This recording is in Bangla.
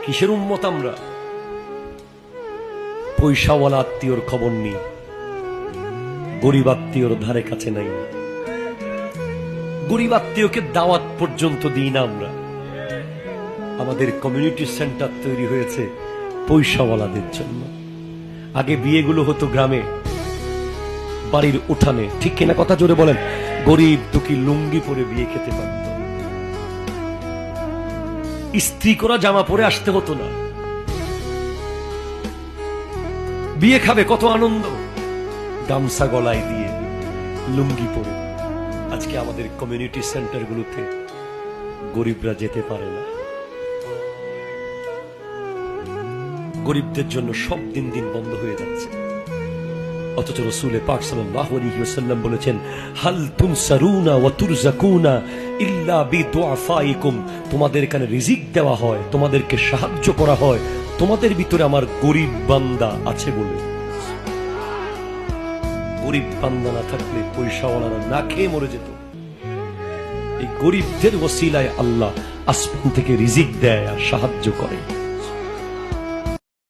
কিসের উম্মত আমরা? পয়সাওয়ালা আত্মীয়র খবর নেই, গরিব আত্মীয়র ধারে কাছে নাই। গরিব আত্মীয়কে দাওয়াত পর্যন্ত দিই না আমরা। আমাদের কমিউনিটি সেন্টার তৈরি হয়েছে পয়সাওয়ালাদের জন্য। আগে বিয়েগুলো হতো গ্রামে, বাড়ির উঠানে, ঠিক কিনা? কথা জোরে বলেন। গরিব দুঃখী লুঙ্গি পরে বিয়ে খেতে পারত, ইস্ত্রি করা জামা পরে আসতে হতো না। বিয়ে খাবে, কত আনন্দ, গামছা গলায় দিয়ে লুঙ্গি পরে। আজকে আমাদের কমিউনিটি সেন্টারগুলোতে গরিবরা যেতে পারে না। গরিবদের জন্য সব দিন দিন বন্ধ হয়ে যাচ্ছে। অথচ রাসূল পাক সাল্লাল্লাহু আলাইহি ওয়াসাল্লাম বলেছেন, হাল তুনসারুনা ওয়া তুরজাকুনা ইল্লা বিদুআফাইকুম। তোমাদের এখানে রিজিক দেওয়া হয়, তোমাদেরকে সাহায্য করা হয় তোমাদের ভিতরে আমার গরিব বান্দা আছে বলে। গরিব বান্দা না থাকলে পয়সাওয়ালারা না খেয়ে মরে যেত। এই গরিবদের ওসিলায় আল্লাহ আসমান থেকে রিজিক দেয় আর সাহায্য করে।